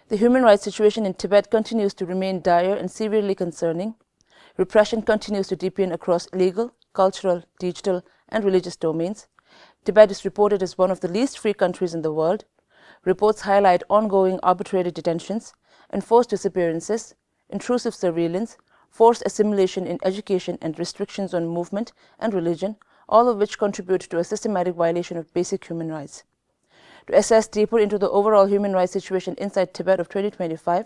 The human rights situation in Tibet continues to remain dire and severely concerning. Repression continues to deepen across legal, cultural, digital, and religious domains. Tibet is reported as one of the least free countries in the world. Reports highlight ongoing arbitrary detentions, enforced disappearances, intrusive surveillance, forced assimilation in education, and restrictions on movement and religion, all of which contribute to a systematic violation of basic human rights. To assess deeper into the overall human rights situation inside Tibet of 2025,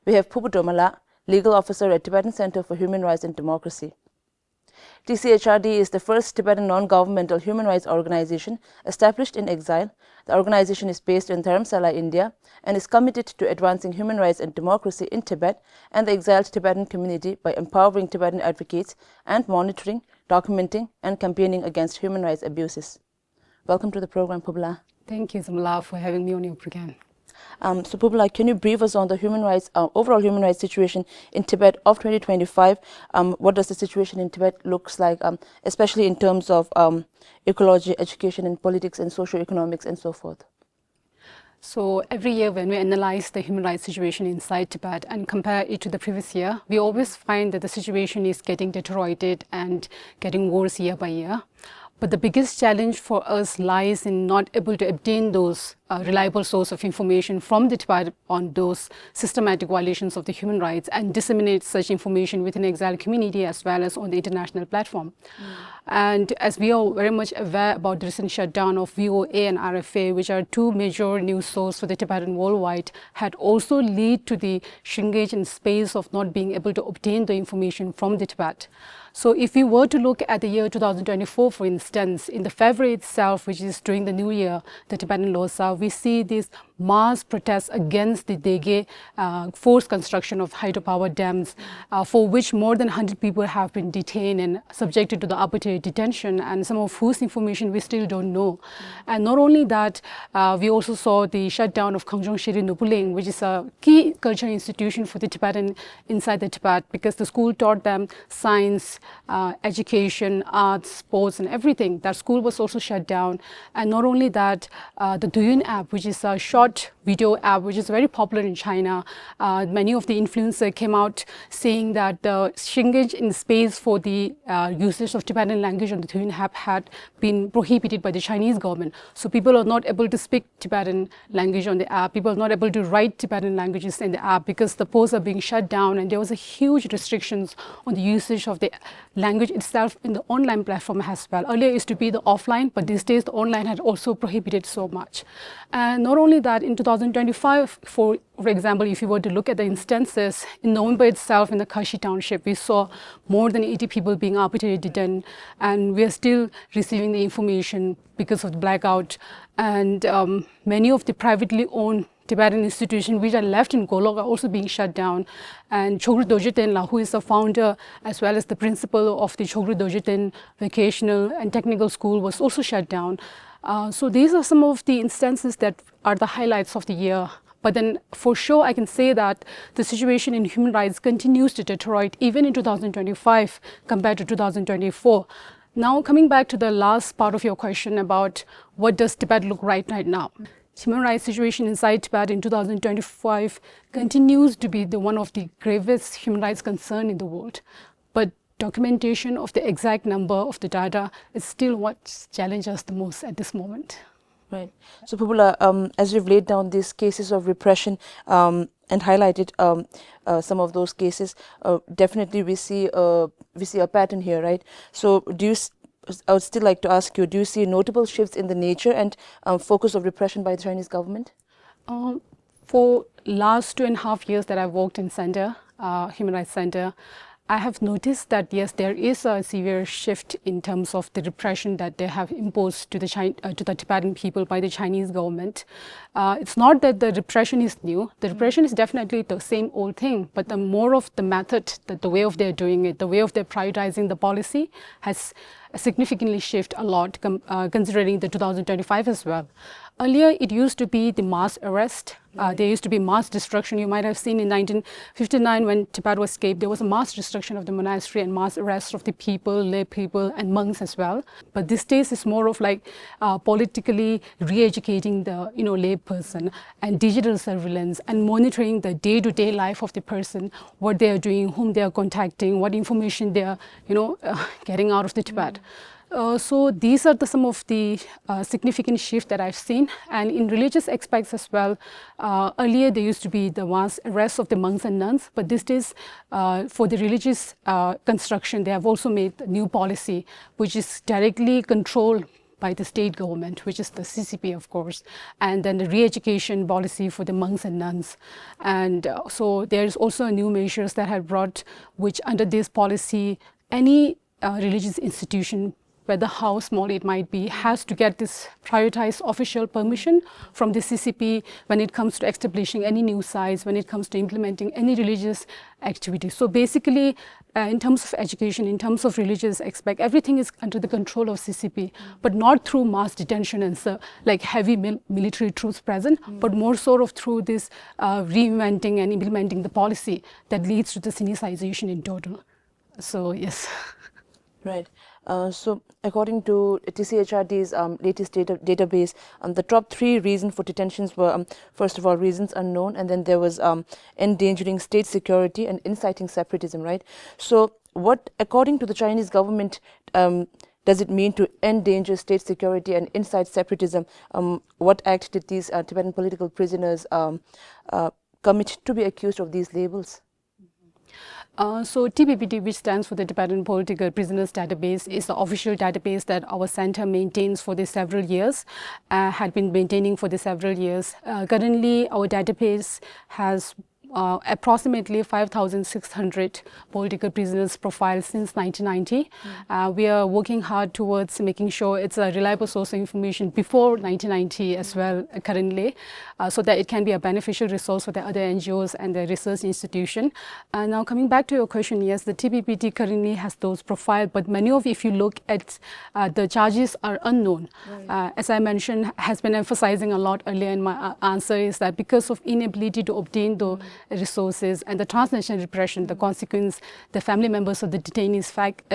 we have Phurbu Dolma, Legal Officer at Tibetan Centre for Human Rights and Democracy. TCHRD is the first Tibetan non-governmental human rights organization established in exile. The organization is based in Dharamsala, India, and is committed to advancing human rights and democracy in Tibet and the exiled Tibetan community by empowering Tibetan advocates and monitoring, documenting, and campaigning against human rights abuses. Welcome to the program, Phurbu. Thank you, Zamla, for having me on your program. So, Phurbu, can you brief us on the human rights, overall human rights situation in Tibet of 2025? What does the situation in Tibet looks like, especially in terms of ecology, education, and politics, and socio-economics, and so forth? So every year when we analyze the human rights situation inside Tibet and compare it to the previous year, we always find that the situation is getting deteriorated and getting worse year by year. But the biggest challenge for us lies in not able to obtain those reliable source of information from the Tibet on those systematic violations of the human rights and disseminate such information within the exile community as well as on the international platform. And as we are very much aware about the recent shutdown of VOA and RFA, which are two major news sources for the Tibetan worldwide, had also led to the shrinkage in space of not being able to obtain the information from the Tibet. So if we were to look at the year 2024, for instance, in the February itself, which is during the New Year, the Tibetan Losar, we see these mass protests against the Dege forced construction of hydropower dams, for which more than 100 people have been detained and subjected to the arbitrary detention, and some of whose information we still don't know. And not only that, we also saw the shutdown of Kangzhong Shiri Nupuling, which is a key cultural institution for the Tibetan inside the Tibet, because the school taught them science, education, arts, sports, and everything. That school was also shut down. And not only that, the Douyin app, which is a short video app, which is very popular in China, many of the influencers came out saying that the shrinkage in space for the usage of Tibetan language on the Douyin app had been prohibited by the Chinese government. So people are not able to speak Tibetan language on the app. People are not able to write Tibetan languages in the app because the posts are being shut down, and there was a huge restrictions on the usage of the language itself in the online platform as well. Earlier it used to be the offline, but these days the online had also prohibited so much. And not only that, in 2025, for example, if you were to look at the instances, in November itself in the Kashi township, we saw more than 80 people being arbitrarily detained, and we are still receiving the information because of the blackout. And many of the privately owned Tibetan institutions which are left in Golok are also being shut down. And Chogru Dorje Tenla, who is the founder as well as the principal of the Chogru Dorje Ten Vocational and Technical School, was also shut down. So these are some of the instances that are the highlights of the year. But then for sure, I can say that the situation in human rights continues to deteriorate even in 2025 compared to 2024. Now, coming back to the last part of your question about what does Tibet look right now. Human rights situation inside Tibet in 2025 continues to be one of the gravest human rights concerns in the world. But documentation of the exact number of the data is still what challenges us the most at this moment. Right. So, Phurbu, as you've laid down these cases of repression and highlighted some of those cases, definitely we see a pattern here, right? So, I would still like to ask you, do you see notable shifts in the nature and focus of repression by the Chinese government? For last 2.5 years that I've worked in Center, Human Rights Center, I have noticed that yes, there is a severe shift in terms of the repression that they have imposed to the Tibetan people by the Chinese government. It's not that the repression is new. The repression is definitely the same old thing, but the more of the method, the way of their doing it, the way of their prioritizing the policy has significantly shifted a lot, considering the 2025 as well. Earlier, it used to be the mass arrest. There used to be mass destruction. You might have seen in 1959 when Tibet was escaped, there was a mass destruction of the monastery and mass arrest of the people, lay people and monks as well. But these days is more of like politically re-educating the lay person and digital surveillance and monitoring the day-to-day life of the person, what they are doing, whom they are contacting, what information they are getting out of the Tibet. So these are some of the significant shifts that I've seen. And in religious aspects as well, earlier there used to be the mass arrest of the monks and nuns, but these days for the religious construction, they have also made a new policy which is directly controlled by the state government, which is the CCP, of course, and then the re-education policy for the monks and nuns. And so there's also new measures that have brought, which under this policy, any religious institution, whether how small it might be, has to get this prioritized official permission from the CCP when it comes to establishing any new sites, when it comes to implementing any religious activity. So basically, in terms of education, in terms of religious aspect, everything is under the control of CCP, but not through mass detention and like heavy military troops present, but more sort of through this reinventing and implementing the policy that leads to the Sinicization in total. So yes. Right. So according to TCHRD's latest database, the top 3 reasons for detentions were, first of all, reasons unknown, and then there was endangering state security and inciting separatism, right? So what, according to the Chinese government, does it mean to endanger state security and incite separatism? What act did these Tibetan political prisoners commit to be accused of these labels? So TPPT, which stands for the Tibetan Political Prisoners Database, is the official database that our center maintains for the several years, had been maintaining for the several years. Currently, our database has approximately 5,600 political prisoners profiled since 1990. We are working hard towards making sure it's a reliable source of information before 1990 as well currently, so that it can be a beneficial resource for the other NGOs and the research institution. Now coming back to your question, yes, the TPPT currently has those profiled, but many of, if you look at the charges are unknown. Right. As I mentioned, has been emphasizing a lot earlier in my answer, is that because of inability to obtain the resources and the transnational repression, the consequence the family members of the detainees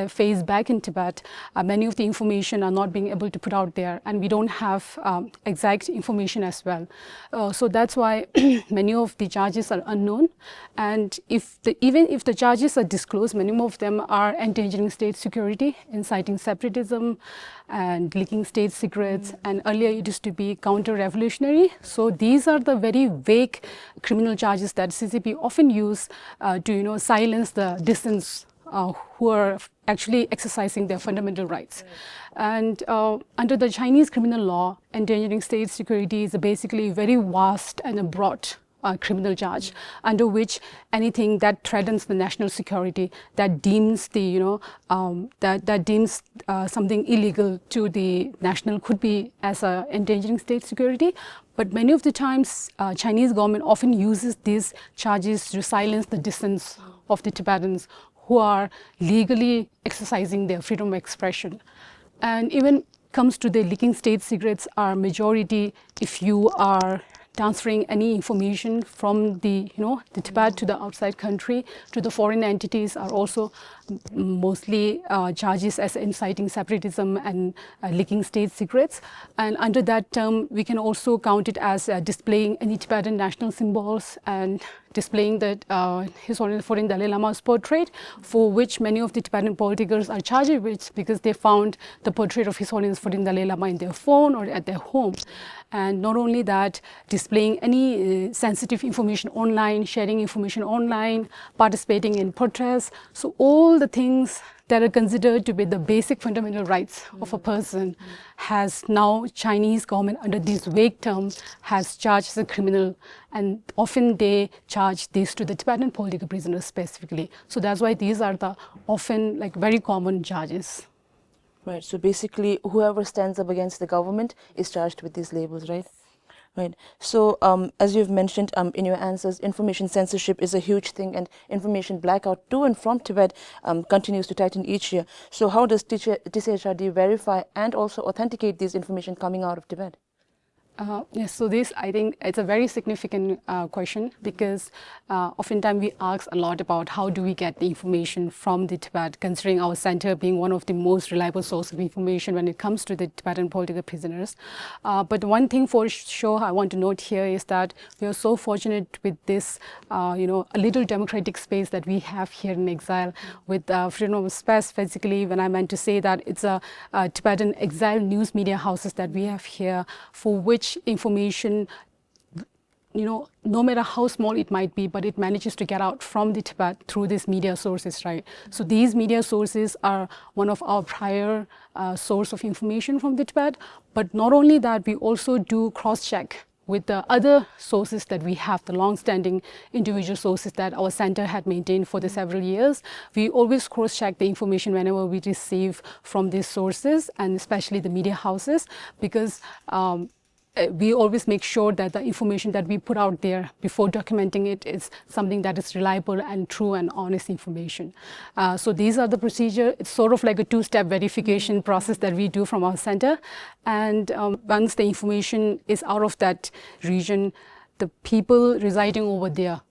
face back in Tibet, many of the information are not being able to put out there, and we don't have exact information as well. So that's why many of the charges are unknown, and even if the charges are disclosed, many of them are endangering state security, inciting separatism, and leaking state secrets, and earlier it used to be counter-revolutionary. So these are the very vague criminal charges that CCP often use to silence the dissidents who are actually exercising their fundamental rights. Right. And under the Chinese criminal law, endangering state security is basically very vast and a broad criminal charge, under which anything that threatens the national security, that deems the that deems something illegal to the national, could be as a endangering state security. But many of the times, Chinese government often uses these charges to silence the dissidents of the Tibetans who are legally exercising their freedom of expression. And even comes to the leaking state secrets, are majority if you are transferring any information from the Tibet to the outside country to the foreign entities, are also mostly charges as inciting separatism and leaking state secrets. And under that term, we can also count it as displaying any Tibetan national symbols and displaying the His Holiness Foreign Dalai Lama's portrait, for which many of the Tibetan politicals are charged with, because they found the portrait of His Holiness Foreign Dalai Lama in their phone or at their home. And not only that, displaying any sensitive information online, sharing information online, participating in protests. So all the things that are considered to be the basic fundamental rights of a person has now Chinese government, under these vague terms, has charged as a criminal, and often they charge this to the Tibetan political prisoners specifically. So that's why these are the often very common charges. Right, so basically whoever stands up against the government is charged with these labels, right? Right. So as you've mentioned in your answers, information censorship is a huge thing, and information blackout to and from Tibet continues to tighten each year. So how does TCHRD verify and also authenticate these information coming out of Tibet? Yes, so this, I think it's a very significant question because oftentimes we ask a lot about how do we get the information from the Tibet, considering our center being one of the most reliable sources of information when it comes to the Tibetan political prisoners. But one thing for sure I want to note here is that we are so fortunate with this, a little democratic space that we have here in exile with freedom of space. Physically, when I meant to say that it's a Tibetan exile news media houses that we have here, for which information, no matter how small it might be, but it manages to get out from the Tibet through these media sources, right? So these media sources are one of our prior source of information from the Tibet. But not only that, we also do cross-check with the other sources that we have, the long-standing individual sources that our center had maintained for the several years. We always cross-check the information whenever we receive from these sources, and especially the media houses, because we always make sure that the information that we put out there before documenting it is something that is reliable and true and honest information. So these are the procedure. It's sort of like a two-step verification process that we do from our center. And once the information is out of that region, the people residing over there,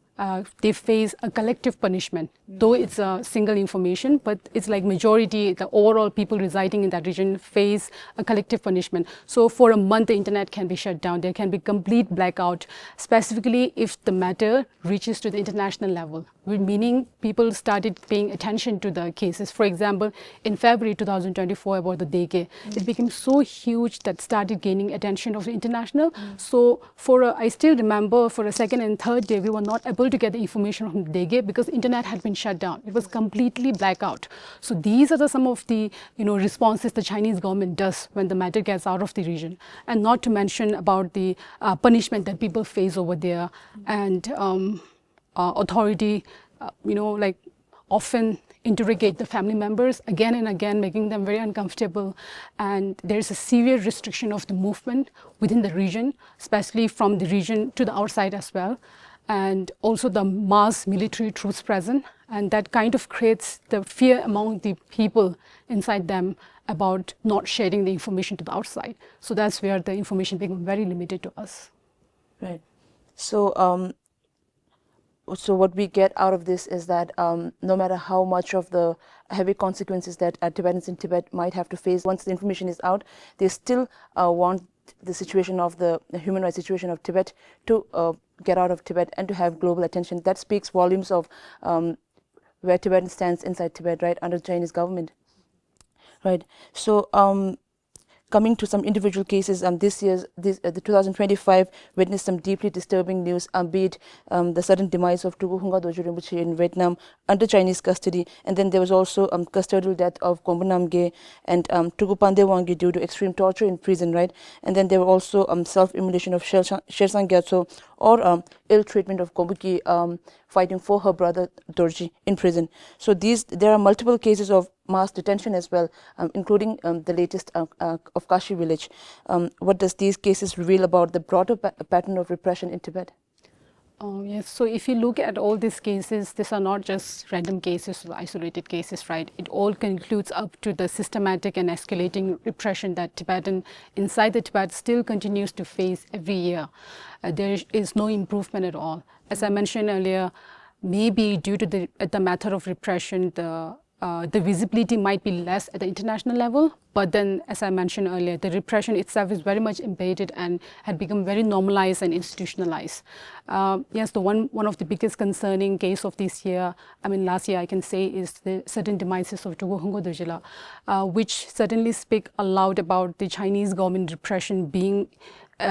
they face a collective punishment, though it's a single information, but it's like majority, the overall people residing in that region face a collective punishment. So for a month, the internet can be shut down. There can be complete blackout, specifically if the matter reaches to the international level, meaning people started paying attention to the cases. For example, in February 2024, about the Dege, it became so huge that started gaining attention of the international. So I still remember for a second and third day, we were not able to get the information from Dege because internet had been shut down. It was completely blackout. So these are some of the responses the Chinese government does when the matter gets out of the region, and not to mention about the punishment that people face over there, and authority, often interrogate the family members again and again, making them very uncomfortable. And there's a severe restriction of the movement within the region, especially from the region to the outside as well. And also the mass military troops present. And that kind of creates the fear among the people inside them about not sharing the information to the outside. So that's where the information becomes very limited to us. Right. So, so what we get out of this is that no matter how much of the heavy consequences that Tibetans in Tibet might have to face, once the information is out, they still want the situation of the human rights situation of Tibet to get out of Tibet and to have global attention. That speaks volumes of where Tibetan stands inside Tibet, right, under the Chinese government. Right. So, coming to some individual cases, the 2025 witnessed some deeply disturbing news, be it the sudden demise of Tugu Hunga Dojo Rinpoche in Vietnam under Chinese custody, and then there was also custodial death of Kombu Namge and Tugu Pande Wangi due to extreme torture in prison, right? And then there were also self-immolation of Shersang Gyatso, or ill treatment of Kombuki fighting for her brother Dorji in prison. So there are multiple cases of mass detention as well, including the latest of Kashi village. What does these cases reveal about the broader pattern of repression in Tibet? Yes, so if you look at all these cases, these are not just random cases or isolated cases, right? It all concludes up to the systematic and escalating repression that Tibetan inside the Tibet still continues to face every year. There is no improvement at all. As I mentioned earlier, maybe due to the matter of repression, the visibility might be less at the international level, but then, as I mentioned earlier, the repression itself is very much embedded and had become very normalized and institutionalized. Yes, the one of the biggest concerning case of this year, last year I can say, is the sudden demises of Tugu Hunga Dojila, which certainly speak aloud about the Chinese government repression being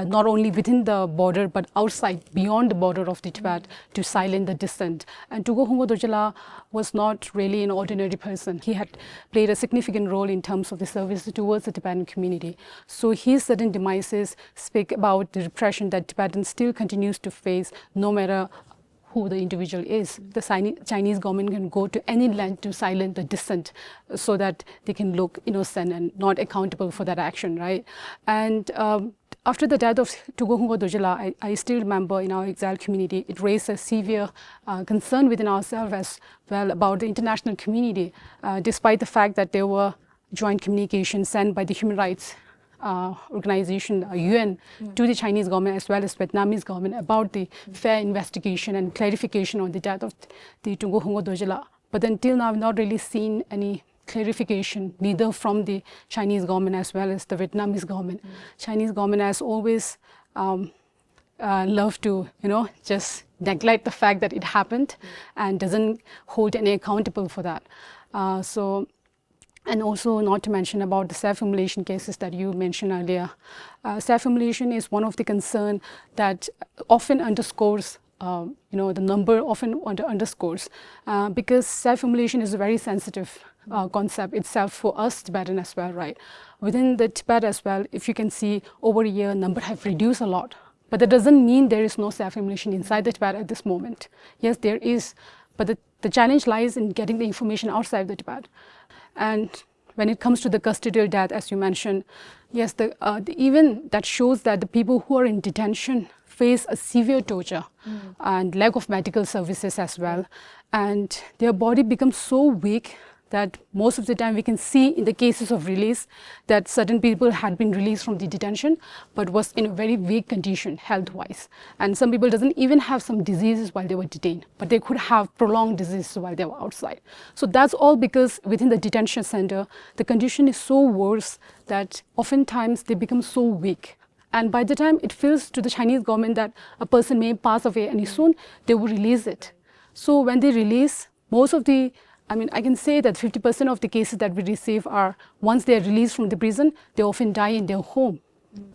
not only within the border, but outside, beyond the border of the Tibet, to silence the dissent. And Tugu Hunga Dojila was not really an ordinary person. He had played a significant role in terms of the service towards the Tibetan community. So his sudden demises speak about the repression that Tibetan still continues to face, no matter who the individual is. The Chinese government can go to any length to silence the dissent so that they can look innocent and not accountable for that action, right? And after the death of Tugu Hunga Dojila, I still remember in our exile community, it raised a severe concern within ourselves as well about the international community, despite the fact that there were joint communications sent by the human rights organization, UN, to the Chinese government as well as Vietnamese government about the fair investigation and clarification on the death of the Tunku Hungo Dojila. But until now, I've not really seen any clarification, neither from the Chinese government as well as the Vietnamese government. Chinese government has always loved to, just neglect the fact that it happened and doesn't hold any accountable for that. And also not to mention about the self-immolation cases that you mentioned earlier. Self-immolation is one of the concern that often underscores, the number often underscores, because self-immolation is a very sensitive concept itself for us Tibetan as well, right? Within the Tibet as well, if you can see over a year, number have reduced a lot. But that doesn't mean there is no self-immolation inside the Tibet at this moment. Yes, there is, but the challenge lies in getting the information outside the Tibet. And when it comes to the custodial death, as you mentioned, yes, the event that shows that the people who are in detention face a severe torture and lack of medical services as well. And their body becomes so weak that most of the time we can see in the cases of release that certain people had been released from the detention but was in a very weak condition health-wise. And some people doesn't even have some diseases while they were detained, but they could have prolonged diseases while they were outside. So that's all because within the detention center, the condition is so worse that oftentimes they become so weak. And by the time it feels to the Chinese government that a person may pass away any soon, they will release it. So when they release, I can say that 50% of the cases that we receive are, once they are released from the prison, they often die in their home.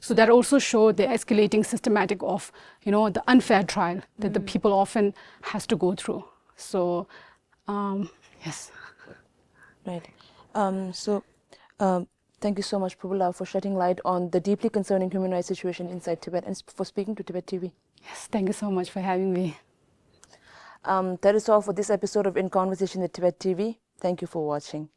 So that also shows the escalating systematic of, the unfair trial that the people often has to go through. So, yes. Right. Thank you so much, Phurbu, for shedding light on the deeply concerning human rights situation inside Tibet and for speaking to Tibet TV. Yes, thank you so much for having me. That is all for this episode of In Conversation with Tibet TV. Thank you for watching.